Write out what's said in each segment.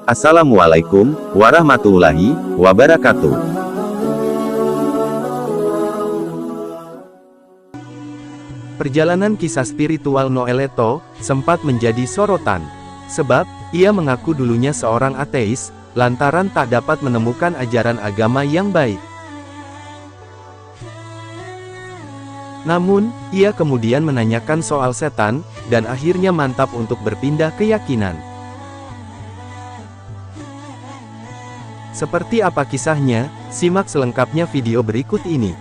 Assalamualaikum warahmatullahi wabarakatuh. Perjalanan kisah spiritual Noeletto sempat menjadi sorotan, sebab ia mengaku dulunya seorang ateis, lantaran tak dapat menemukan ajaran agama yang baik. Namun, ia kemudian menanyakan soal setan, dan akhirnya mantap untuk berpindah keyakinan. Seperti apa kisahnya? Simak selengkapnya video berikut ini.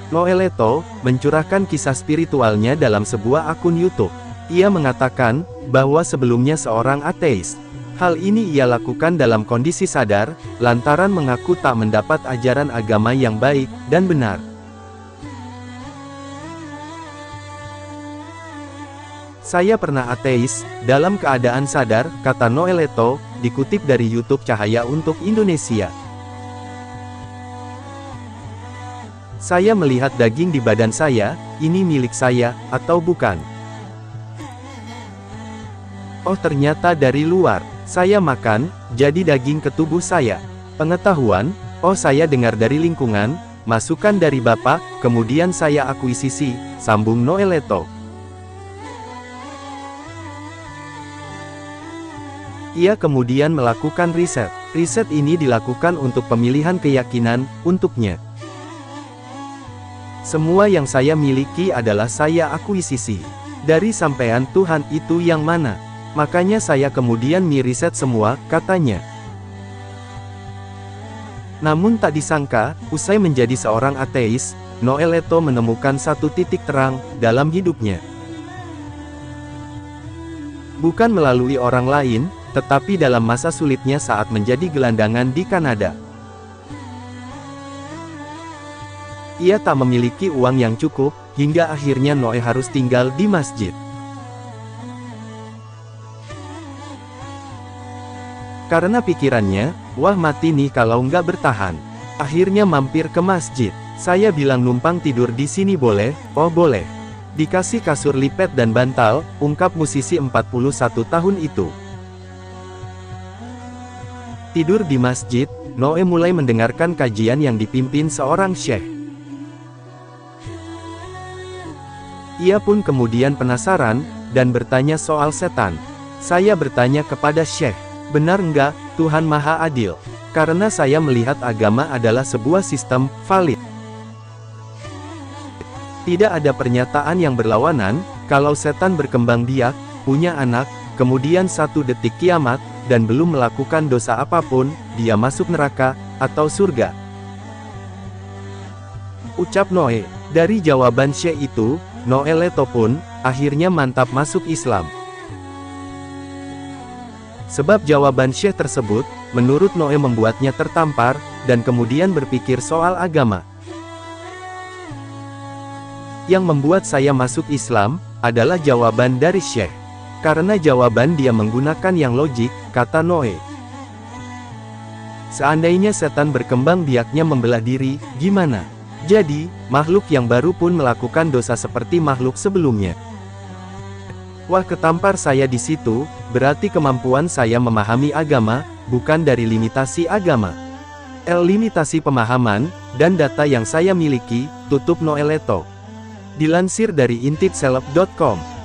Noeletto mencurahkan kisah spiritualnya dalam sebuah akun YouTube. Ia mengatakan bahwa sebelumnya seorang ateis. Hal ini ia lakukan dalam kondisi sadar, lantaran mengaku tak mendapat ajaran agama yang baik dan benar. Saya pernah ateis, dalam keadaan sadar, kata Noeletto, dikutip dari YouTube Cahaya untuk Indonesia. Saya melihat daging di badan saya, ini milik saya, atau bukan? Oh ternyata dari luar, saya makan, jadi daging ke tubuh saya. Pengetahuan, oh saya dengar dari lingkungan, masukan dari Bapak, kemudian saya akuisisi, sambung Noeletto. Ia kemudian melakukan riset. Riset ini dilakukan untuk pemilihan keyakinan, untuknya. Semua yang saya miliki adalah saya akuisisi. Dari sampean Tuhan itu yang mana? Makanya saya kemudian meriset semua, katanya. Namun tak disangka, usai menjadi seorang ateis, Noeletto menemukan satu titik terang dalam hidupnya. Bukan melalui orang lain, tetapi dalam masa sulitnya saat menjadi gelandangan di Kanada. Ia tak memiliki uang yang cukup, hingga akhirnya Noe harus tinggal di masjid. Karena pikirannya, wah mati nih kalau nggak bertahan. Akhirnya mampir ke masjid. Saya bilang numpang tidur di sini boleh? Oh boleh. Dikasih kasur lipat dan bantal, ungkap musisi 41 tahun itu. Tidur di masjid, Noe mulai mendengarkan kajian yang dipimpin seorang syekh. Ia pun kemudian penasaran, dan bertanya soal setan. Saya bertanya kepada syekh, benar enggak, Tuhan Maha Adil? Karena saya melihat agama adalah sebuah sistem, valid. Tidak ada pernyataan yang berlawanan, kalau setan berkembang biak, punya anak, kemudian satu detik kiamat, dan belum melakukan dosa apapun, dia masuk neraka, atau surga. Ucap Noe. Dari jawaban syekh itu, Noeletto pun, akhirnya mantap masuk Islam. Sebab jawaban syekh tersebut, menurut Noe membuatnya tertampar, dan kemudian berpikir soal agama. Yang membuat saya masuk Islam, adalah jawaban dari syekh. Karena jawaban dia menggunakan yang logik, kata Noe. Seandainya setan berkembang biaknya membelah diri, gimana? Jadi, makhluk yang baru pun melakukan dosa seperti makhluk sebelumnya. Wah ketampar saya di situ, berarti kemampuan saya memahami agama, bukan dari limitasi agama. Limitasi pemahaman, dan data yang saya miliki, tutup Noeletto. Dilansir dari intipseleb.com.